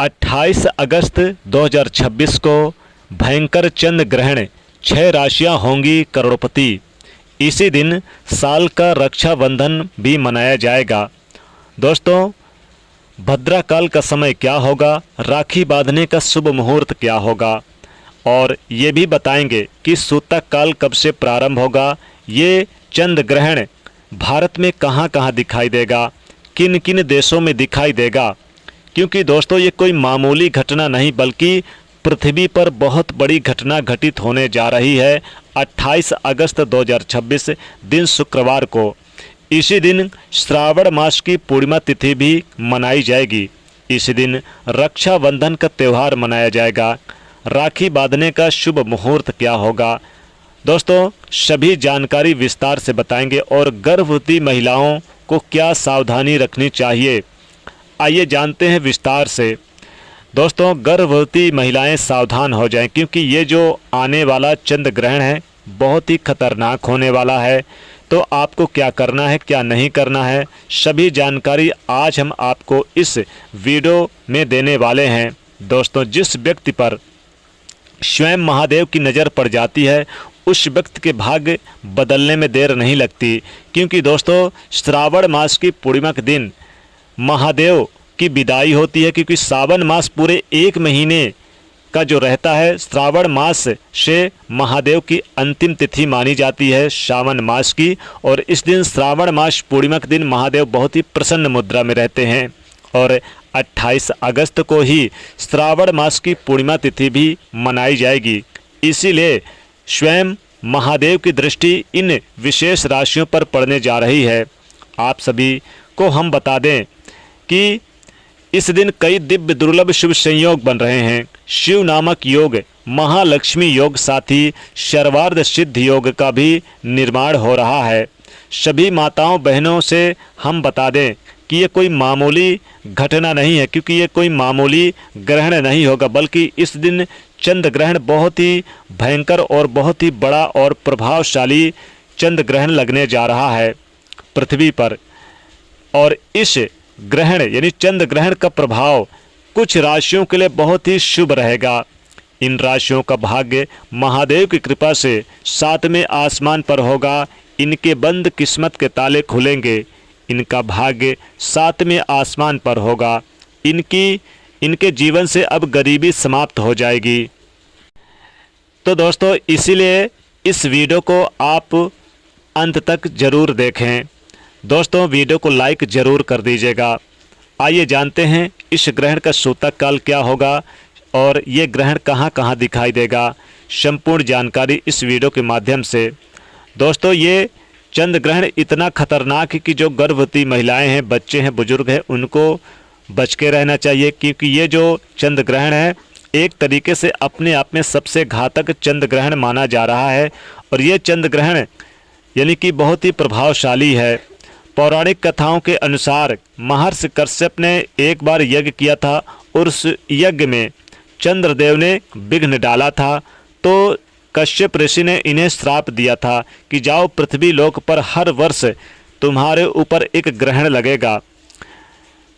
28 अगस्त 2026 को भयंकर चंद्र ग्रहण, 6 राशियां होंगी करोड़पति। इसी दिन साल का रक्षाबंधन भी मनाया जाएगा। दोस्तों, भद्रा काल का समय क्या होगा, राखी बांधने का शुभ मुहूर्त क्या होगा, और ये भी बताएंगे कि सूतक काल कब से प्रारंभ होगा। ये चंद्र ग्रहण भारत में कहाँ कहाँ दिखाई देगा, किन किन देशों में दिखाई देगा, क्योंकि दोस्तों ये कोई मामूली घटना नहीं बल्कि पृथ्वी पर बहुत बड़ी घटना घटित होने जा रही है। 28 अगस्त 2026 दिन शुक्रवार को, इसी दिन श्रावण मास की पूर्णिमा तिथि भी मनाई जाएगी। इस दिन रक्षाबंधन का त्यौहार मनाया जाएगा। राखी बांधने का शुभ मुहूर्त क्या होगा, दोस्तों सभी जानकारी विस्तार से बताएंगे। और गर्भवती महिलाओं को क्या सावधानी रखनी चाहिए, आइए जानते हैं विस्तार से। दोस्तों, गर्भवती महिलाएं सावधान हो जाएं, क्योंकि ये जो आने वाला चंद्र ग्रहण है बहुत ही खतरनाक होने वाला है। तो आपको क्या करना है, क्या नहीं करना है, सभी जानकारी आज हम आपको इस वीडियो में देने वाले हैं। दोस्तों, जिस व्यक्ति पर स्वयं महादेव की नज़र पड़ जाती है उस व्यक्ति के भाग्य बदलने में देर नहीं लगती, क्योंकि दोस्तों श्रावण मास की पूर्णिमा के दिन महादेव की विदाई होती है। क्योंकि सावन मास पूरे 1 महीने का जो रहता है, श्रावण मास से महादेव की अंतिम तिथि मानी जाती है सावन मास की। और इस दिन श्रावण मास पूर्णिमा के दिन महादेव बहुत ही प्रसन्न मुद्रा में रहते हैं। और 28 अगस्त को ही श्रावण मास की पूर्णिमा तिथि भी मनाई जाएगी। इसीलिए स्वयं महादेव की दृष्टि इन विशेष राशियों पर पड़ने जा रही है। आप सभी को हम बता दें कि इस दिन कई दिव्य दुर्लभ शुभ संयोग बन रहे हैं। शिव नामक योग, महालक्ष्मी योग, साथ ही सर्वार्थ सिद्ध योग का भी निर्माण हो रहा है। सभी माताओं बहनों से हम बता दें कि ये कोई मामूली घटना नहीं है, क्योंकि ये कोई मामूली ग्रहण नहीं होगा, बल्कि इस दिन चंद्र ग्रहण बहुत ही भयंकर और बहुत ही बड़ा और प्रभावशाली चंद्र ग्रहण लगने जा रहा है पृथ्वी पर। और इस ग्रहण यानी चंद्र ग्रहण का प्रभाव कुछ राशियों के लिए बहुत ही शुभ रहेगा। इन राशियों का भाग्य महादेव की कृपा से 7वें आसमान पर होगा। इनके बंद किस्मत के ताले खुलेंगे। इनका भाग्य 7वें आसमान पर होगा। इनके जीवन से अब गरीबी समाप्त हो जाएगी। तो दोस्तों, इसीलिए इस वीडियो को आप अंत तक जरूर देखें। दोस्तों, वीडियो को लाइक जरूर कर दीजिएगा। आइए जानते हैं इस ग्रहण का सूतक काल क्या होगा और ये ग्रहण कहाँ कहाँ दिखाई देगा। संपूर्ण जानकारी इस वीडियो के माध्यम से। दोस्तों, ये चंद्र ग्रहण इतना खतरनाक है कि जो गर्भवती महिलाएं हैं, बच्चे हैं, बुजुर्ग हैं, उनको बच के रहना चाहिए, क्योंकि ये जो चंद्र ग्रहण है एक तरीके से अपने आप में सबसे घातक चंद्र ग्रहण माना जा रहा है। और ये चंद्र ग्रहण यानी कि बहुत ही प्रभावशाली है। पौराणिक कथाओं के अनुसार महर्षि कश्यप ने एक बार यज्ञ किया था और उस यज्ञ में चंद्रदेव ने विघ्न डाला था। तो कश्यप ऋषि ने इन्हें श्राप दिया था कि जाओ, पृथ्वी लोक पर हर वर्ष तुम्हारे ऊपर एक ग्रहण लगेगा।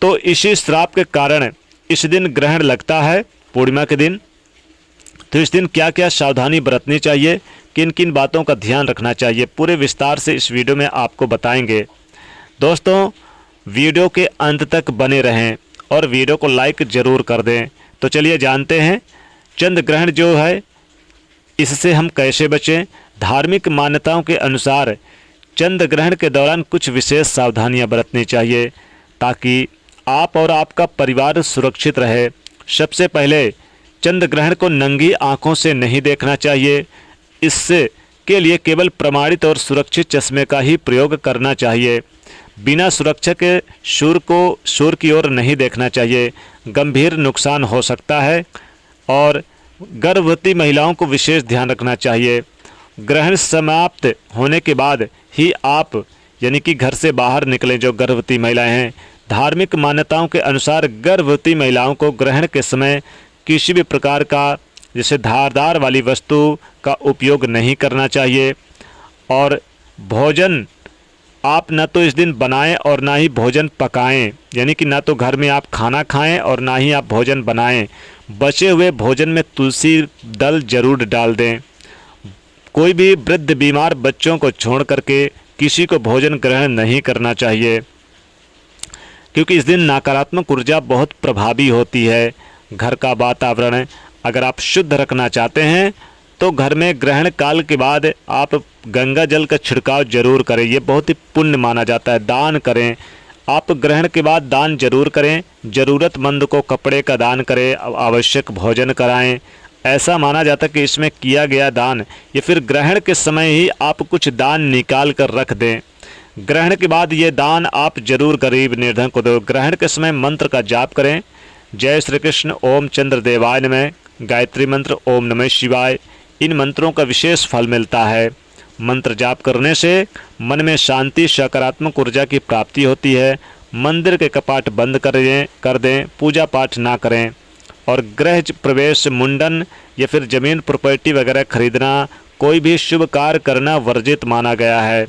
तो इसी श्राप के कारण इस दिन ग्रहण लगता है पूर्णिमा के दिन। तो इस दिन क्या क्या सावधानी बरतनी चाहिए, किन किन बातों का ध्यान रखना चाहिए, पूरे विस्तार से इस वीडियो में आपको बताएंगे। दोस्तों, वीडियो के अंत तक बने रहें और वीडियो को लाइक ज़रूर कर दें। तो चलिए जानते हैं चंद्र ग्रहण जो है इससे हम कैसे बचें। धार्मिक मान्यताओं के अनुसार चंद्र ग्रहण के दौरान कुछ विशेष सावधानियां बरतनी चाहिए ताकि आप और आपका परिवार सुरक्षित रहे। सबसे पहले चंद्र ग्रहण को नंगी आंखों से नहीं देखना चाहिए। इससे के लिए केवल प्रमाणित और सुरक्षित चश्मे का ही प्रयोग करना चाहिए। बिना सुरक्षा के सूर्य की ओर नहीं देखना चाहिए, गंभीर नुकसान हो सकता है। और गर्भवती महिलाओं को विशेष ध्यान रखना चाहिए। ग्रहण समाप्त होने के बाद ही आप यानी कि घर से बाहर निकलें जो गर्भवती महिलाएं हैं। धार्मिक मान्यताओं के अनुसार गर्भवती महिलाओं को ग्रहण के समय किसी भी प्रकार का जैसे धारदार वाली वस्तु का उपयोग नहीं करना चाहिए। और भोजन आप न तो इस दिन बनाएं और ना ही भोजन पकाएं, यानी कि ना तो घर में आप खाना खाएं और ना ही आप भोजन बनाएं। बचे हुए भोजन में तुलसी दल जरूर डाल दें। कोई भी वृद्ध बीमार बच्चों को छोड़ करके किसी को भोजन ग्रहण नहीं करना चाहिए, क्योंकि इस दिन नकारात्मक ऊर्जा बहुत प्रभावी होती है। घर का वातावरण अगर आप शुद्ध रखना चाहते हैं तो घर में ग्रहण काल के बाद आप गंगा जल का छिड़काव जरूर करें, ये बहुत ही पुण्य माना जाता है। दान करें, आप ग्रहण के बाद दान जरूर करें। ज़रूरतमंद को कपड़े का दान करें, आवश्यक भोजन कराएं। ऐसा माना जाता है कि इसमें किया गया दान या फिर ग्रहण के समय ही आप कुछ दान निकाल कर रख दें। ग्रहण के बाद ये दान आप जरूर गरीब निर्धन को दो। ग्रहण के समय मंत्र का जाप करें। जय श्री कृष्ण, ओम चंद्रदेवाय नमः, गायत्री मंत्र, ओम नमः शिवाय। इन मंत्रों का विशेष फल मिलता है। मंत्र जाप करने से मन में शांति, सकारात्मक ऊर्जा की प्राप्ति होती है। मंदिर के कपाट बंद कर दें, पूजा पाठ ना करें। और गृह प्रवेश, मुंडन या फिर ज़मीन प्रॉपर्टी वगैरह खरीदना, कोई भी शुभ कार्य करना वर्जित माना गया है।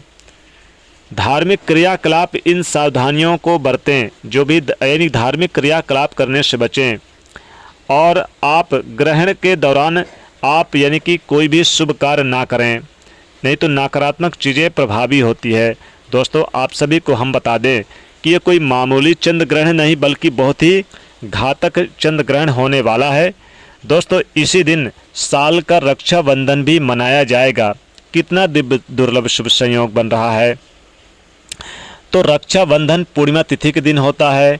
धार्मिक क्रियाकलाप, इन सावधानियों को बरतें, जो भी यानी धार्मिक क्रियाकलाप करने से बचें। और आप ग्रहण के दौरान आप यानी कि कोई भी शुभ कार्य ना करें, नहीं तो नकारात्मक चीज़ें प्रभावी होती है। दोस्तों, आप सभी को हम बता दें कि ये कोई मामूली चंद्र ग्रहण नहीं बल्कि बहुत ही घातक चंद्र ग्रहण होने वाला है। दोस्तों, इसी दिन साल का रक्षाबंधन भी मनाया जाएगा। कितना दिव्य दुर्लभ शुभ संयोग बन रहा है। तो रक्षाबंधन पूर्णिमा तिथि के दिन होता है।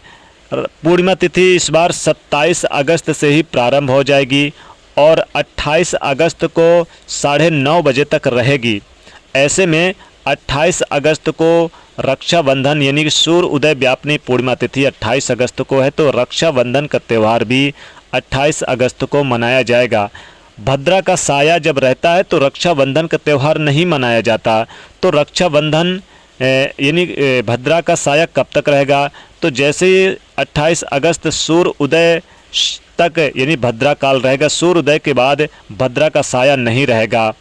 पूर्णिमा तिथि इस बार 27 अगस्त से ही प्रारंभ हो जाएगी और 28 अगस्त को 9:30 बजे तक रहेगी। ऐसे में 28 अगस्त को रक्षाबंधन यानी कि सूर्य उदय व्यापनी पूर्णिमा तिथि 28 अगस्त को है, तो रक्षाबंधन का त्यौहार भी 28 अगस्त को मनाया जाएगा। भद्रा का साया जब रहता है तो रक्षाबंधन का त्यौहार नहीं मनाया जाता। तो रक्षाबंधन यानी भद्रा का साया कब तक रहेगा? तो जैसे ही 28 अगस्त सूर्य उदय तक यानी भद्रा काल रहेगा, सूर्य उदय के बाद भद्रा का साया नहीं रहेगा।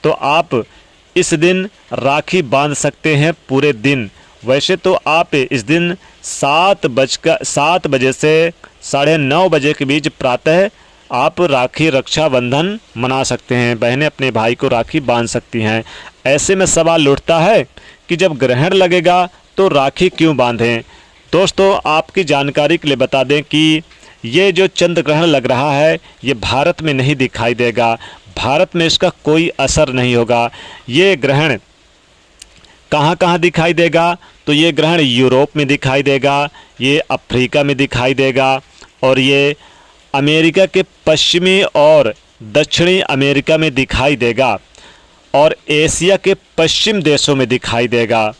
तो आप इस दिन राखी बांध सकते हैं पूरे दिन। वैसे तो आप इस दिन 7 बजे से 9:30 बजे के बीच प्रातः आप राखी रक्षाबंधन मना सकते हैं। बहनें अपने भाई को राखी बांध सकती हैं। ऐसे में सवाल उठता है कि जब ग्रहण लगेगा तो राखी क्यों बांधें? दोस्तों, आपकी जानकारी के लिए बता दें कि ये जो चंद्र ग्रहण लग रहा है ये भारत में नहीं दिखाई देगा। भारत में इसका कोई असर नहीं होगा। ये ग्रहण कहाँ दिखाई देगा? तो ये ग्रहण यूरोप में दिखाई देगा, ये अफ्रीका में दिखाई देगा और ये अमेरिका के पश्चिमी और दक्षिणी अमेरिका में दिखाई देगा और एशिया के पश्चिम देशों में दिखाई देगा।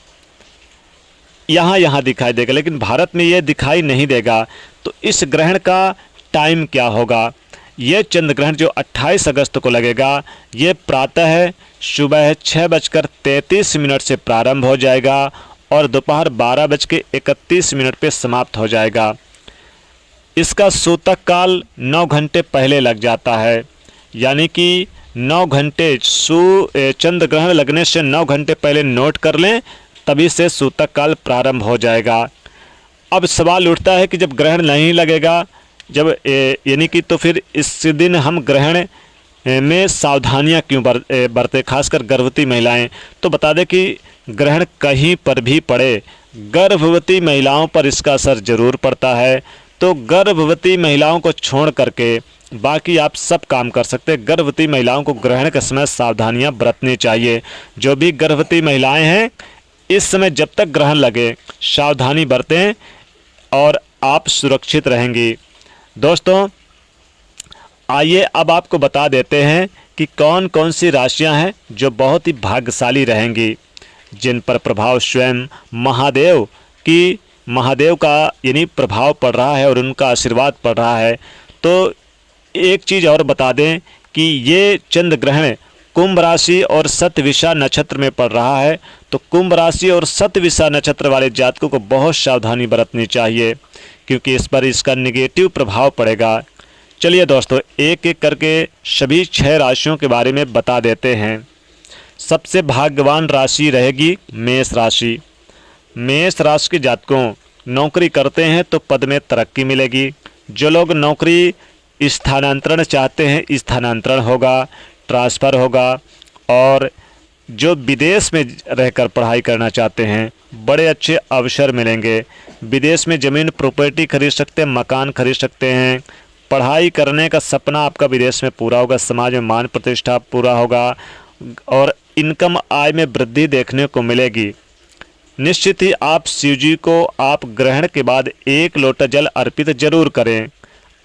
यहाँ दिखाई देगा, लेकिन भारत में ये दिखाई नहीं देगा। तो इस ग्रहण का टाइम क्या होगा? ये चंद्र ग्रहण जो 28 अगस्त को लगेगा, ये प्रातः सुबह 6:33 से प्रारंभ हो जाएगा और दोपहर 12:31 पे समाप्त हो जाएगा। इसका सूतक काल 9 घंटे पहले लग जाता है, यानी कि 9 घंटे चंद्र ग्रहण लगने से 9 घंटे पहले नोट कर लें, तभी से सूतक काल प्रारंभ हो जाएगा। अब सवाल उठता है कि जब ग्रहण नहीं लगेगा, जब यानी कि तो फिर इस दिन हम ग्रहण में सावधानियां क्यों बरतें, खासकर गर्भवती महिलाएं? तो बता दें कि ग्रहण कहीं पर भी पड़े, गर्भवती महिलाओं पर इसका असर जरूर पड़ता है। तो गर्भवती महिलाओं को छोड़ करके बाकी आप सब काम कर सकते हैं। गर्भवती महिलाओं को ग्रहण के समय सावधानियां बरतनी चाहिए। जो भी गर्भवती महिलाएं हैं, इस समय जब तक ग्रहण लगे सावधानी बरतें और आप सुरक्षित रहेंगी। दोस्तों, आइए अब आपको बता देते हैं कि कौन कौन सी राशियां हैं जो बहुत ही भाग्यशाली रहेंगी, जिन पर प्रभाव स्वयं महादेव का यानी प्रभाव पड़ रहा है और उनका आशीर्वाद पड़ रहा है। तो एक चीज़ और बता दें कि ये चंद्र ग्रहण कुंभ राशि और शतविषा नक्षत्र में पड़ रहा है। तो कुंभ राशि और शतविषा नक्षत्र वाले जातकों को बहुत सावधानी बरतनी चाहिए, क्योंकि इस पर इसका नेगेटिव प्रभाव पड़ेगा। चलिए दोस्तों, एक एक करके सभी 6 राशियों के बारे में बता देते हैं। सबसे भाग्यवान राशि रहेगी मेष राशि। मेष राशि के जातकों, नौकरी करते हैं तो पद में तरक्की मिलेगी। जो लोग नौकरी स्थानांतरण चाहते हैं, स्थानांतरण होगा, ट्रांसफ़र होगा। और जो विदेश में रहकर पढ़ाई करना चाहते हैं, बड़े अच्छे अवसर मिलेंगे। विदेश में ज़मीन प्रॉपर्टी खरीद सकते हैं, मकान खरीद सकते हैं। पढ़ाई करने का सपना आपका विदेश में पूरा होगा, समाज में मान प्रतिष्ठा पूरा होगा और इनकम आय में वृद्धि देखने को मिलेगी। निश्चित ही आप शिव जी को आप ग्रहण के बाद 1 लोटा जल अर्पित जरूर करें।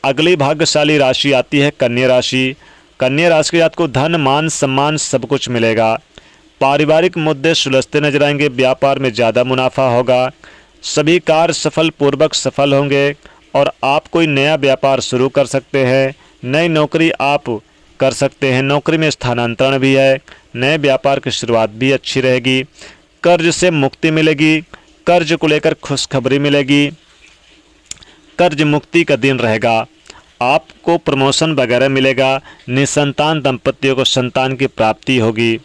अगली भाग्यशाली राशि आती है कन्या राशि। कन्या राशि के जातक को धन, मान, सम्मान सब कुछ मिलेगा। पारिवारिक मुद्दे सुलझते नजर आएंगे। व्यापार में ज़्यादा मुनाफा होगा। सभी कार्य सफलपूर्वक सफल होंगे और आप कोई नया व्यापार शुरू कर सकते हैं। नई नौकरी आप कर सकते हैं। नौकरी में स्थानांतरण भी है। नए व्यापार की शुरुआत भी अच्छी रहेगी। कर्ज से मुक्ति मिलेगी। कर्ज को लेकर खुशखबरी मिलेगी। कर्ज मुक्ति का दिन रहेगा। आपको प्रमोशन वगैरह मिलेगा। निसंतान दंपतियों को संतान की प्राप्ति होगी।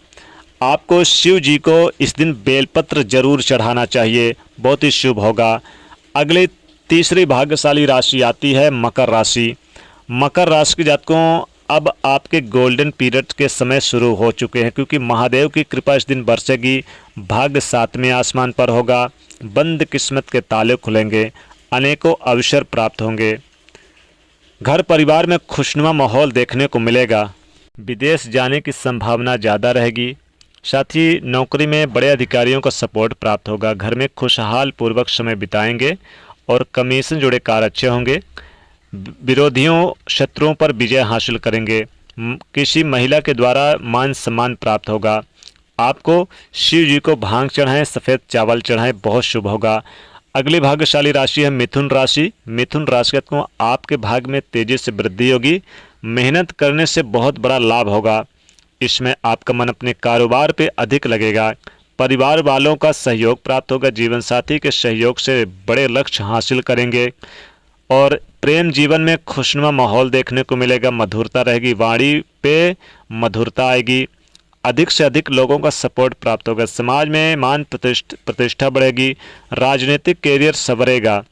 आपको शिव जी को इस दिन बेलपत्र जरूर चढ़ाना चाहिए, बहुत ही शुभ होगा। अगली तीसरी भाग्यशाली राशि आती है मकर राशि। मकर राशि के जातकों, अब आपके गोल्डन पीरियड के समय शुरू हो चुके हैं, क्योंकि महादेव की कृपा इस दिन बरसेगी। भाग्य 7वें आसमान पर होगा। बंद किस्मत के ताले खुलेंगे। अनेकों अवसर प्राप्त होंगे। घर परिवार में खुशनुमा माहौल देखने को मिलेगा। विदेश जाने की संभावना ज़्यादा रहेगी। साथ ही नौकरी में बड़े अधिकारियों का सपोर्ट प्राप्त होगा। घर में खुशहाल पूर्वक समय बिताएंगे और कमीशन जुड़े कार्य अच्छे होंगे। विरोधियों, शत्रुओं पर विजय हासिल करेंगे। किसी महिला के द्वारा मान सम्मान प्राप्त होगा। आपको शिव जी को भांग चढ़ाएं, सफ़ेद चावल चढ़ाएं, बहुत शुभ होगा। अगली भाग्यशाली राशि है मिथुन राशि। मिथुन राशि को आपके भाग्य में तेजी से वृद्धि होगी। मेहनत करने से बहुत बड़ा लाभ होगा। इसमें आपका मन अपने कारोबार पे अधिक लगेगा। परिवार वालों का सहयोग प्राप्त होगा। जीवन साथी के सहयोग से बड़े लक्ष्य हासिल करेंगे और प्रेम जीवन में खुशनुमा माहौल देखने को मिलेगा। मधुरता रहेगी। वाणी पे मधुरता आएगी। अधिक से अधिक लोगों का सपोर्ट प्राप्त होगा। समाज में मान प्रतिष्ठा बढ़ेगी। राजनीतिक कैरियर संवरेगा।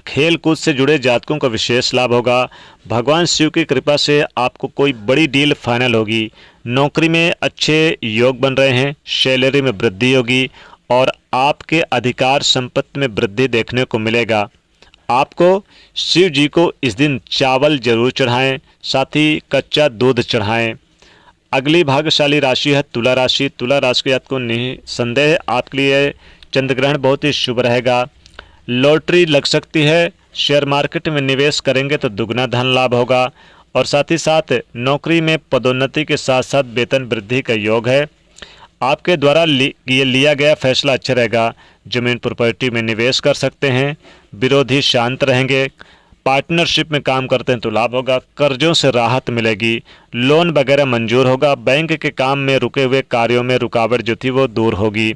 खेल कूद से जुड़े जातकों का विशेष लाभ होगा। भगवान शिव की कृपा से आपको कोई बड़ी डील फाइनल होगी। नौकरी में अच्छे योग बन रहे हैं। सैलरी में वृद्धि होगी और आपके अधिकार संपत्ति में वृद्धि देखने को मिलेगा। आपको शिव जी को इस दिन चावल जरूर चढ़ाएं, साथ ही कच्चा दूध चढ़ाएं। अगली भाग्यशाली राशि है तुला राशि। तुला राशि के जातकों को निसंदेह आपके लिए चंद्रग्रहण बहुत ही शुभ रहेगा। लॉटरी लग सकती है। शेयर मार्केट में निवेश करेंगे तो दुगना धन लाभ होगा और साथ ही साथ नौकरी में पदोन्नति के साथ साथ वेतन वृद्धि का योग है। आपके द्वारा लिया गया फैसला अच्छा रहेगा। जमीन प्रॉपर्टी में निवेश कर सकते हैं। विरोधी शांत रहेंगे। पार्टनरशिप में काम करते हैं तो लाभ होगा। कर्जों से राहत मिलेगी। लोन वगैरह मंजूर होगा। बैंक के काम में रुके हुए कार्यों में रुकावट जो थी वो दूर होगी।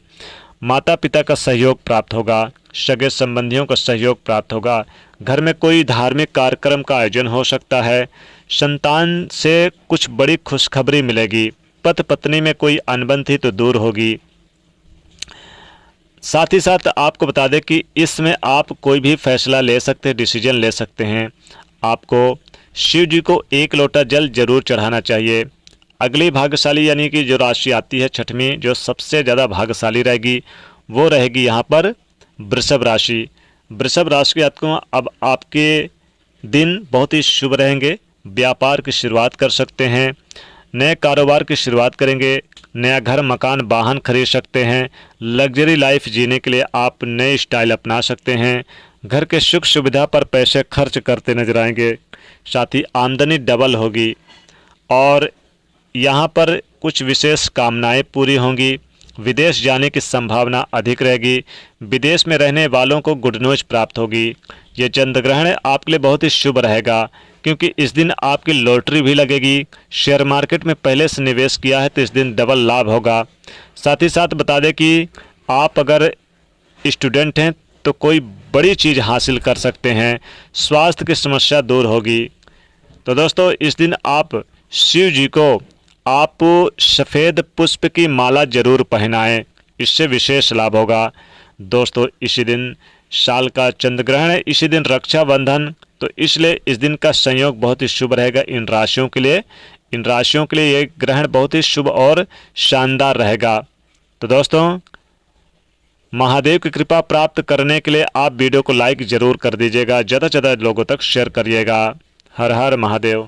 माता पिता का सहयोग प्राप्त होगा। सगे संबंधियों का सहयोग प्राप्त होगा। घर में कोई धार्मिक कार्यक्रम का आयोजन हो सकता है। संतान से कुछ बड़ी खुशखबरी मिलेगी। पति पत्नी में कोई अनबन थी तो दूर होगी। साथ ही साथ आपको बता दें कि इसमें आप कोई भी फैसला ले सकते हैं, डिसीजन ले सकते हैं। आपको शिव जी को 1 लोटा जल जरूर चढ़ाना चाहिए। अगली भाग्यशाली यानी कि जो राशि आती है छठवीं, जो सबसे ज़्यादा भाग्यशाली रहेगी, वो रहेगी यहाँ पर वृषभ राशि। वृषभ राशि के जातकों, अब आपके दिन बहुत ही शुभ रहेंगे। व्यापार की शुरुआत कर सकते हैं। नए कारोबार की शुरुआत करेंगे। नया घर, मकान, वाहन खरीद सकते हैं। लग्जरी लाइफ जीने के लिए आप नए स्टाइल अपना सकते हैं। घर के सुख सुविधा पर पैसे खर्च करते नजर आएंगे। साथ ही आमदनी डबल होगी और यहाँ पर कुछ विशेष कामनाएं पूरी होंगी। विदेश जाने की संभावना अधिक रहेगी। विदेश में रहने वालों को गुड न्यूज़ प्राप्त होगी। ये चंद्रग्रहण आपके लिए बहुत ही शुभ रहेगा, क्योंकि इस दिन आपकी लॉटरी भी लगेगी। शेयर मार्केट में पहले से निवेश किया है तो इस दिन डबल लाभ होगा। साथ ही साथ बता दें कि आप अगर स्टूडेंट हैं तो कोई बड़ी चीज़ हासिल कर सकते हैं। स्वास्थ्य की समस्या दूर होगी। तो दोस्तों, इस दिन आप शिव जी को आप सफ़ेद पुष्प की माला जरूर पहनाएं, इससे विशेष लाभ होगा। दोस्तों इसी दिन साल का चंद्र ग्रहण है, इसी दिन रक्षाबंधन, तो इसलिए इस दिन का संयोग बहुत ही शुभ रहेगा इन राशियों के लिए। इन राशियों के लिए ये ग्रहण बहुत ही शुभ और शानदार रहेगा। तो दोस्तों महादेव की कृपा प्राप्त करने के लिए आप वीडियो को लाइक जरूर कर दीजिएगा, ज़्यादा से ज़्यादा लोगों तक शेयर करिएगा। हर हर महादेव।